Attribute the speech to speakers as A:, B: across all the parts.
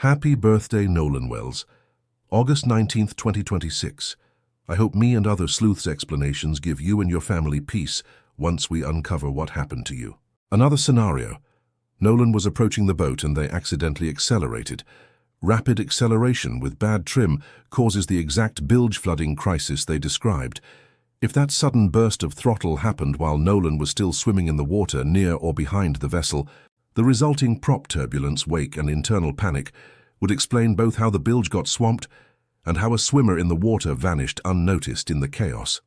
A: Happy birthday, Nolan Wells. August 19th, 2026. I hope me and other sleuths' explanations give you and your family peace once we uncover what happened to you. Another scenario. Nolan was approaching the boat and they accidentally accelerated. Rapid acceleration with bad trim causes the exact bilge flooding crisis they described. If that sudden burst of throttle happened while Nolan was still swimming in the water near or behind the vessel, the resulting prop turbulence, wake, and internal panic would explain both how the bilge got swamped and how a swimmer in the water vanished unnoticed in the chaos.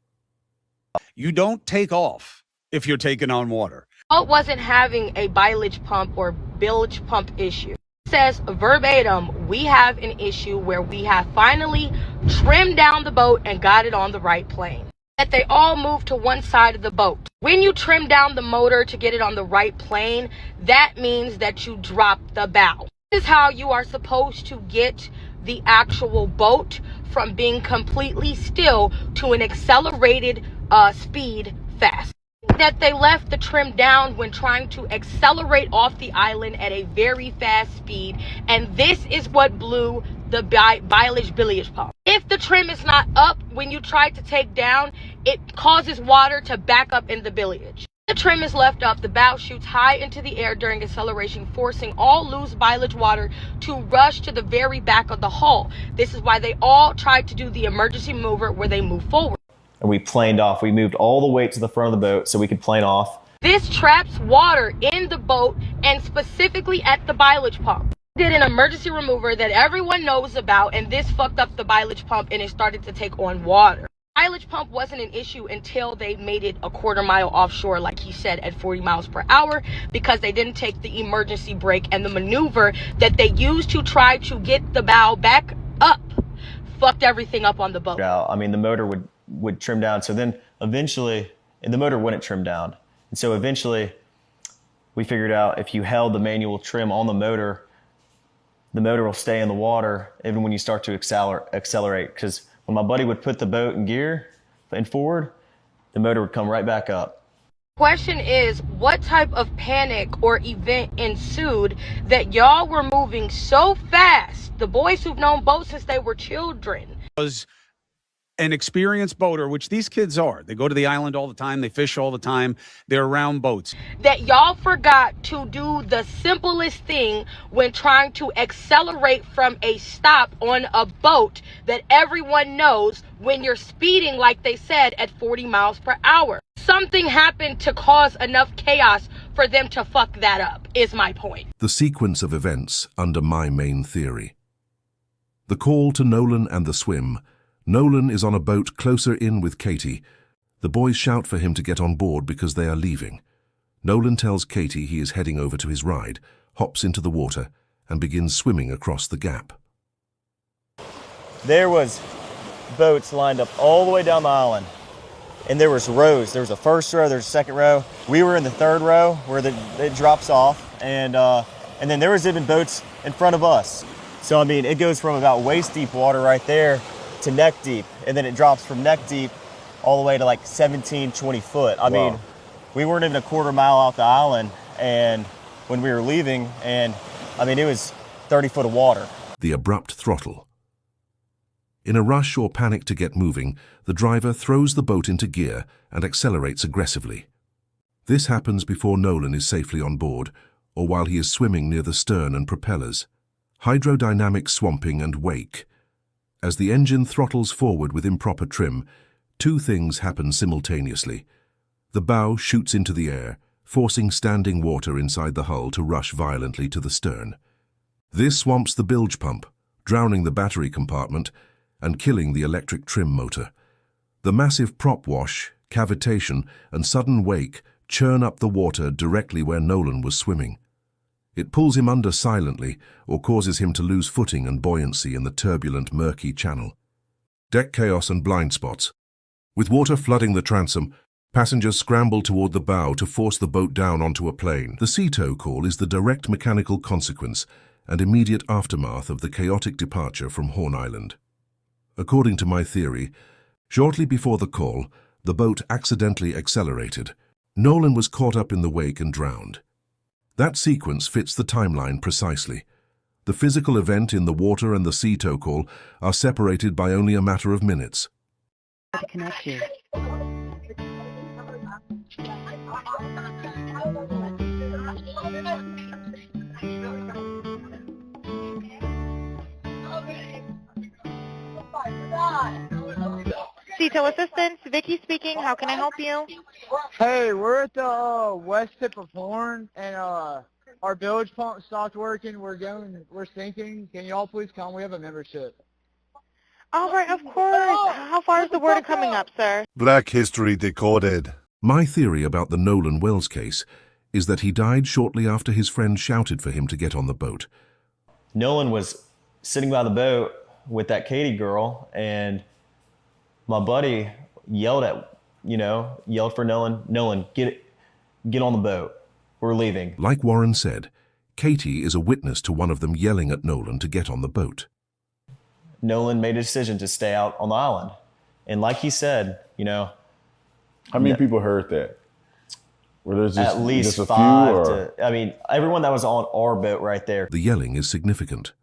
B: You don't take off if you're taking on water.
C: Boat wasn't having a bilge pump or bilge pump issue. It says verbatim, we have an issue where we have finally trimmed down the boat and got it on the right plane. That they all moved to one side of the boat. When you trim down the motor to get it on the right plane, that means that you drop the bow. This is how you are supposed to get the actual boat from being completely still to an accelerated speed fast. That they left the trim down when trying to accelerate off the island at a very fast speed, and this is what blew the bilge pump. If the trim is not up when you try to take down, it causes water to back up in the bilge. The trim is left up, the bow shoots high into the air during acceleration, forcing all loose bilge water to rush to the very back of the hull. This is why they all tried to do the emergency mover where they move forward.
D: And we planed off. We moved all the way to the front of the boat so we could plane off.
C: This traps water in the boat and specifically at the bilge pump. Did an emergency remover that everyone knows about, and this fucked up the bilge pump and it started to take on water. Bilge pump wasn't an issue until they made it a quarter mile offshore, like he said, at 40 miles per hour, because they didn't take the emergency brake, and the maneuver that they used to try to get the bow back up fucked everything up on the boat.
D: I mean, the motor would trim down. So then eventually, and the motor wouldn't trim down. And so eventually we figured out if you held the manual trim on the motor will stay in the water even when you start to accelerate. Because when my buddy would put the boat in gear and forward, the motor would come right back up.
C: Question is, what type of panic or event ensued that y'all were moving so fast? The boys who've known boats since they were children.
B: Was an experienced boater, which these kids are. They go to the island all the time. They fish all the time. They're around boats.
C: That y'all forgot to do the simplest thing when trying to accelerate from a stop on a boat that everyone knows when you're speeding, like they said, at 40 miles per hour. Something happened to cause enough chaos for them to fuck that up, is my point.
A: The sequence of events under my main theory. The call to Nolan and the swim. Nolan is on a boat closer in with Katie. The boys shout for him to get on board because they are leaving. Nolan tells Katie he is heading over to his ride, hops into the water, and begins swimming across the gap.
D: There was boats lined up all the way down the island. And there was rows. There was a first row, there's a second row. We were in the third row where it drops off. And then there was even boats in front of us. So, I mean, it goes from about waist deep water right there to neck deep, and then it drops from neck deep all the way to like 17, 20 foot. I mean, we weren't even a quarter mile out the island and when we were leaving, and I mean, it was 30 foot of water.
A: The abrupt throttle. In a rush or panic to get moving, the driver throws the boat into gear and accelerates aggressively. This happens before Nolan is safely on board or while he is swimming near the stern and propellers. Hydrodynamic swamping and wake. As the engine throttles forward with improper trim, two things happen simultaneously. The bow shoots into the air, forcing standing water inside the hull to rush violently to the stern. This swamps the bilge pump, drowning the battery compartment and killing the electric trim motor. The massive prop wash, cavitation, and sudden wake churn up the water directly where Nolan was swimming. It pulls him under silently or causes him to lose footing and buoyancy in the turbulent, murky channel. Deck chaos and blind spots. With water flooding the transom, passengers scramble toward the bow to force the boat down onto a plane. The sea tow call is the direct mechanical consequence and immediate aftermath of the chaotic departure from Horn Island. According to my theory, shortly before the call, the boat accidentally accelerated. Nolan was caught up in the wake and drowned. That sequence fits the timeline precisely. The physical event in the water and the sea tow call are separated by only a matter of minutes.
E: To connect you.
F: CTO Assistance, Vicky speaking. How can I help you?
G: Hey, we're at the west tip of Horn, and our bilge pump stopped working. We're sinking. Can y'all please come? We have a membership.
F: All right, of course. How far is the water coming up, sir?
H: Black History Decoded.
A: My theory about the Nolan Wells case is that he died shortly after his friend shouted for him to get on the boat.
D: Nolan was sitting by the boat with that Katie girl, and my buddy yelled for Nolan, get on the boat. We're leaving.
A: Like Warren said, Katie is a witness to one of them yelling at Nolan to get on the boat.
D: Nolan made a decision to stay out on the island. And like he said,
I: how many people heard that? Were there just
D: at least
I: just a
D: 5
I: few, or?
D: Everyone that was on our boat right there.
A: The yelling is significant.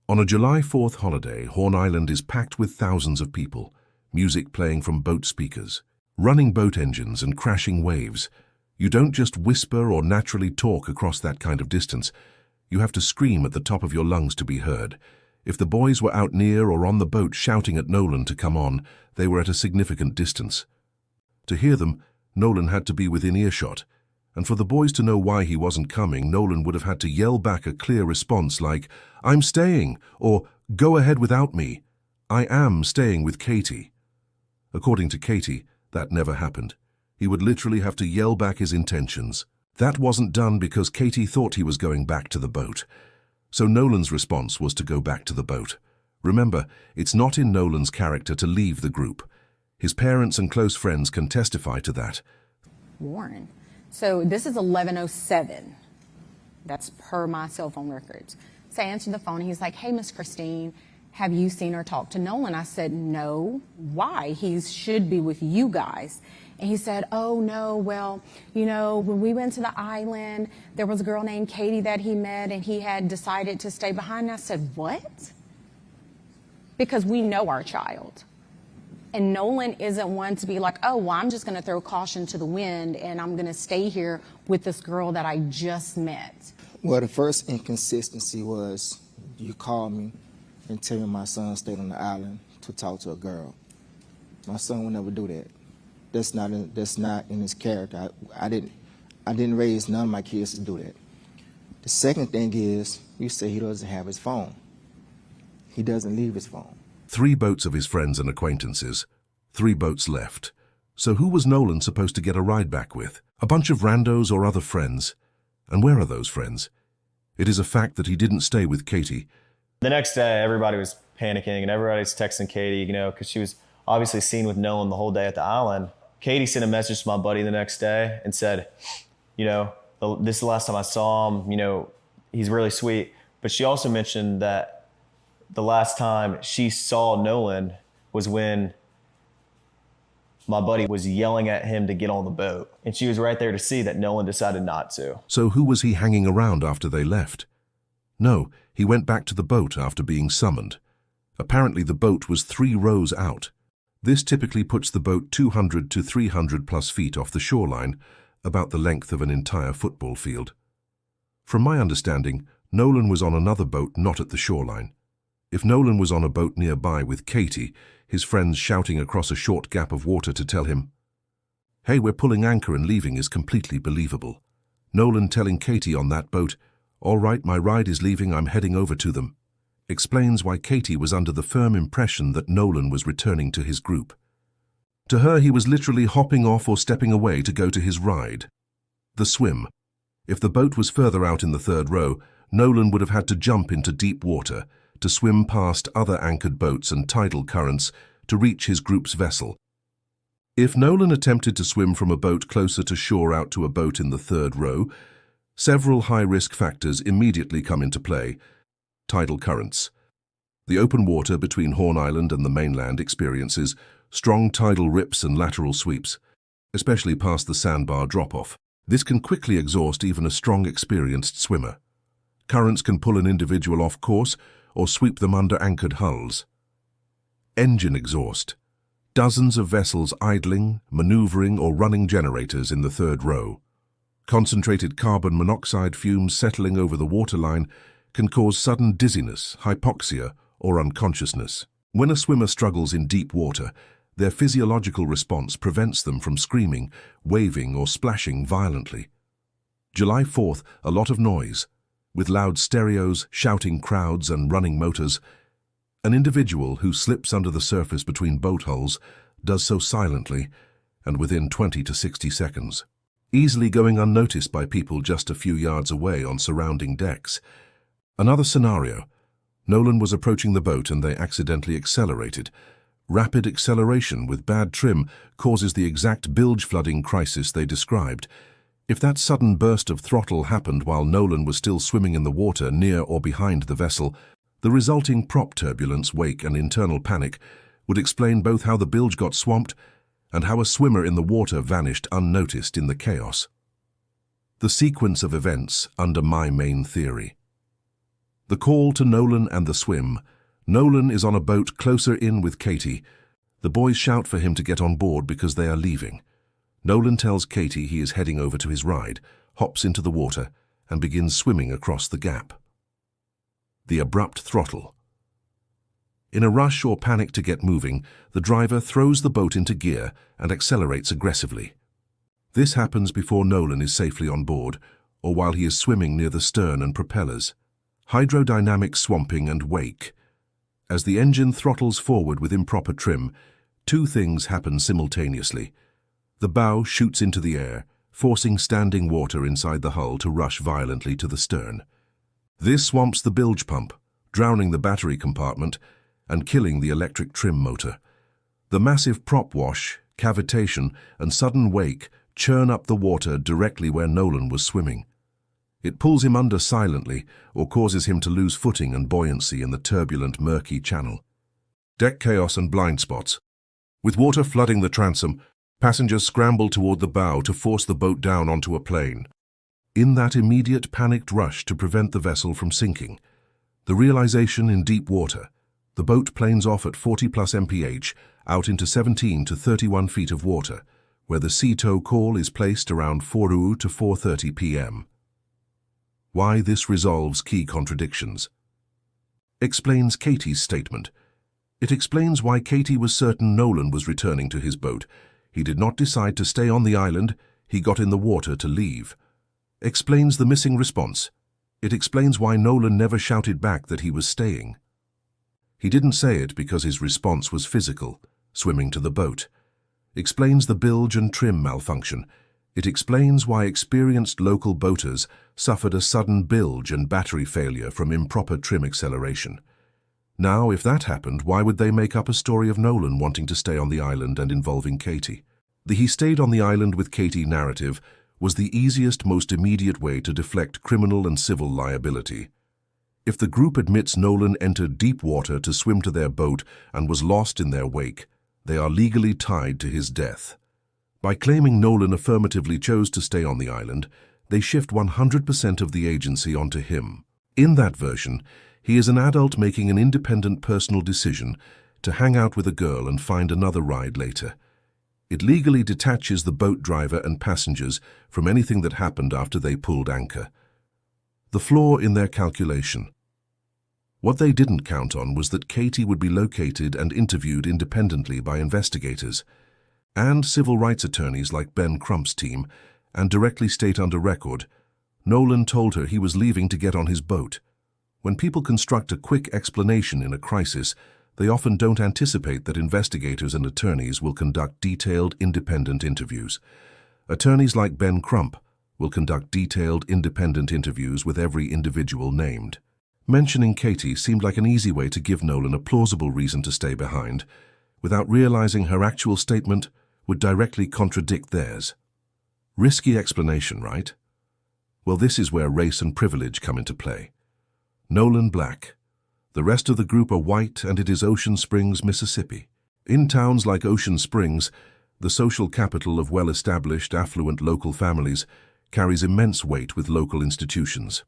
A: On a July 4th holiday, Horn Island is packed with thousands of people, music playing from boat speakers, running boat engines and crashing waves. You don't just whisper or naturally talk across that kind of distance. You have to scream at the top of your lungs to be heard. If the boys were out near or on the boat shouting at Nolan to come on, they were at a significant distance. To hear them, Nolan had to be within earshot, and for the boys to know why he wasn't coming, Nolan would have had to yell back a clear response like, "I'm staying," or "Go ahead without me. I am staying with Katie." According to Katie, that never happened. He would literally have to yell back his intentions. That wasn't done because Katie thought he was going back to the boat. So Nolan's response was to go back to the boat. Remember, it's not in Nolan's character to leave the group. His parents and close friends can testify to that.
J: Warren. So this is 11:07. That's per my cell phone records. So I answered the phone. He's like, "Hey, Miss Christine, have you seen or talked to Nolan?" I said, "No. Why? He should be with you guys." And he said, "Oh, no, well, when we went to the island, there was a girl named Katie that he met, and he had decided to stay behind." And I said, "What?" Because we know our child. And Nolan isn't one to be like, "Oh, well, I'm just going to throw caution to the wind, and I'm going to stay here with this girl that I just met."
K: Well, the first inconsistency was you called me and tell me my son stayed on the island to talk to a girl. My son would never do that. That's not in his character. I didn't raise none of my kids to do that. The second thing is, you say he doesn't have his phone. He doesn't leave his phone.
A: 3 boats of his friends and acquaintances, 3 boats left. So who was Nolan supposed to get a ride back with? A bunch of randos or other friends? And where are those friends? It is a fact that he didn't stay with Katie.
D: The next day, everybody was panicking and everybody's texting Katie, because she was obviously seen with Nolan the whole day at the island. Katie sent a message to my buddy the next day and said, this is the last time I saw him, he's really sweet. But she also mentioned that the last time she saw Nolan was when my buddy was yelling at him to get on the boat. And she was right there to see that Nolan decided not to.
A: So who was he hanging around after they left? No, he went back to the boat after being summoned. Apparently the boat was 3 rows out. This typically puts the boat 200 to 300 plus feet off the shoreline, about the length of an entire football field. From my understanding, Nolan was on another boat not at the shoreline. If Nolan was on a boat nearby with Katie, his friends shouting across a short gap of water to tell him, "Hey, we're pulling anchor and leaving," is completely believable. Nolan telling Katie on that boat, "All right, my ride is leaving, I'm heading over to them," explains why Katie was under the firm impression that Nolan was returning to his group. To her, he was literally hopping off or stepping away to go to his ride. The swim. If the boat was further out in the 3rd row, Nolan would have had to jump into deep water to swim past other anchored boats and tidal currents to reach his group's vessel. If Nolan attempted to swim from a boat closer to shore out to a boat in the 3rd row, several high-risk factors immediately come into play. Tidal currents. The open water between Horn Island and the mainland experiences strong tidal rips and lateral sweeps, especially past the sandbar drop-off. This can quickly exhaust even a strong, experienced swimmer. Currents can pull an individual off course or sweep them under anchored hulls. Engine exhaust. Dozens of vessels idling, maneuvering or running generators in the third row. Concentrated carbon monoxide fumes settling over the waterline can cause sudden dizziness, hypoxia, or unconsciousness. When a swimmer struggles in deep water, their physiological response prevents them from screaming, waving, or splashing violently. July 4th, a lot of noise, with loud stereos, shouting crowds, and running motors. An individual who slips under the surface between boat hulls does so silently and within 20 to 60 seconds, easily going unnoticed by people just a few yards away on surrounding decks. Another scenario. Nolan was approaching the boat and they accidentally accelerated. Rapid acceleration with bad trim causes the exact bilge flooding crisis they described. If that sudden burst of throttle happened while Nolan was still swimming in the water near or behind the vessel, the resulting prop turbulence, wake, and internal panic would explain both how the bilge got swamped and how a swimmer in the water vanished unnoticed in the chaos. The sequence of events under my main theory. The call to Nolan and the swim. Nolan is on a boat closer in with Katie. The boys shout for him to get on board because they are leaving. Nolan tells Katie he is heading over to his ride, hops into the water, and begins swimming across the gap. The abrupt throttle. In a rush or panic to get moving, the driver throws the boat into gear and accelerates aggressively. This happens before Nolan is safely on board, or while he is swimming near the stern and propellers. Hydrodynamic swamping and wake. As the engine throttles forward with improper trim, two things happen simultaneously. The bow shoots into the air, forcing standing water inside the hull to rush violently to the stern. This swamps the bilge pump, drowning the battery compartment and killing the electric trim motor. The massive prop wash, cavitation, and sudden wake churn up the water directly where Nolan was swimming. It pulls him under silently or causes him to lose footing and buoyancy in the turbulent, murky channel. Deck chaos and blind spots. With water flooding the transom, passengers scramble toward the bow to force the boat down onto a plane. In that immediate panicked rush to prevent the vessel from sinking, the realization in deep water, the boat planes off at 40+ mph out into 17 to 31 feet of water, where the sea tow call is placed around 4 to 4:30 p.m. Why this resolves key contradictions. Explains Katie's statement. It explains why Katie was certain Nolan was returning to his boat. He did not decide to stay on the island, he got in the water to leave. Explains the missing response. It explains why Nolan never shouted back that he was staying. He didn't say it because his response was physical, swimming to the boat. Explains the bilge and trim malfunction. It explains why experienced local boaters suffered a sudden bilge and battery failure from improper trim acceleration. Now, if that happened, why would they make up a story of Nolan wanting to stay on the island and involving Katie? The "he stayed on the island with Katie" narrative was the easiest, most immediate way to deflect criminal and civil liability. If the group admits Nolan entered deep water to swim to their boat and was lost in their wake, they are legally tied to his death. By claiming Nolan affirmatively chose to stay on the island, they shift 100% of the agency onto him. In that version, he is an adult making an independent personal decision to hang out with a girl and find another ride later. It legally detaches the boat driver and passengers from anything that happened after they pulled anchor. The flaw in their calculation. What they didn't count on was that Katie would be located and interviewed independently by investigators and civil rights attorneys like Ben Crump's team, and directly state under record, Nolan told her he was leaving to get on his boat. When people construct a quick explanation in a crisis, they often don't anticipate that investigators and attorneys will conduct detailed, independent interviews. Attorneys like Ben Crump will conduct detailed, independent interviews with every individual named. Mentioning Katie seemed like an easy way to give Nolan a plausible reason to stay behind, without realizing her actual statement would directly contradict theirs. Risky explanation, right? Well, this is where race and privilege come into play. Nolan black. The rest of the group are white, and it is Ocean Springs, Mississippi. In towns like Ocean Springs, the social capital of well-established, affluent local families carries immense weight with local institutions.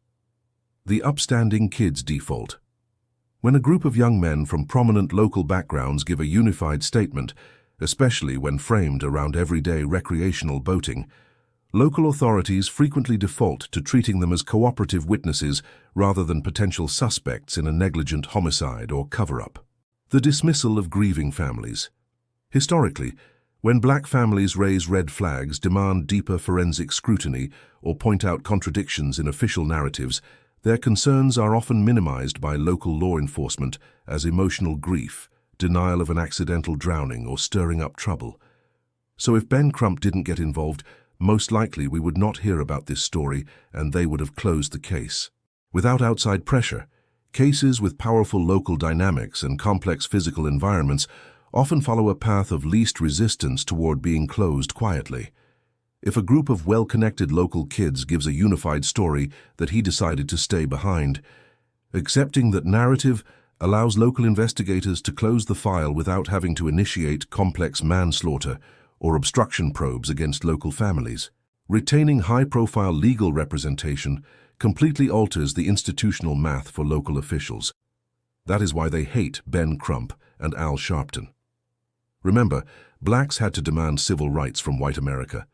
A: The upstanding kids default. When a group of young men from prominent local backgrounds give a unified statement, especially when framed around everyday recreational boating, local authorities frequently default to treating them as cooperative witnesses rather than potential suspects in a negligent homicide or cover-up. The dismissal of grieving families. Historically, when black families raise red flags, demand deeper forensic scrutiny, or point out contradictions in official narratives, their concerns are often minimized by local law enforcement as emotional grief, denial of an accidental drowning, or stirring up trouble. So if Ben Crump didn't get involved, most likely we would not hear about this story and they would have closed the case. Without outside pressure, cases with powerful local dynamics and complex physical environments often follow a path of least resistance toward being closed quietly. If a group of well-connected local kids gives a unified story that he decided to stay behind, accepting that narrative allows local investigators to close the file without having to initiate complex manslaughter or obstruction probes against local families. Retaining high-profile legal representation completely alters the institutional math for local officials. That is why they hate Ben Crump and Al Sharpton. Remember, blacks had to demand civil rights from white America.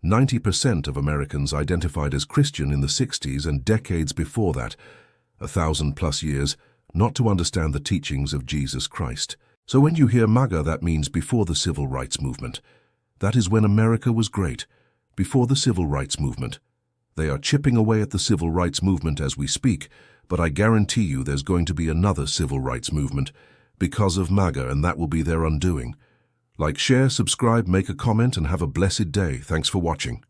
A: 90% of Americans identified as Christian in the 60s and decades before that, 1,000+ years, not to understand the teachings of Jesus Christ. So when you hear MAGA, that means before the civil rights movement. That is when America was great, before the civil rights movement. They are chipping away at the civil rights movement as we speak, but I guarantee you there's going to be another civil rights movement because of MAGA, and that will be their undoing. Like, share, subscribe, make a comment, and have a blessed day. Thanks for watching.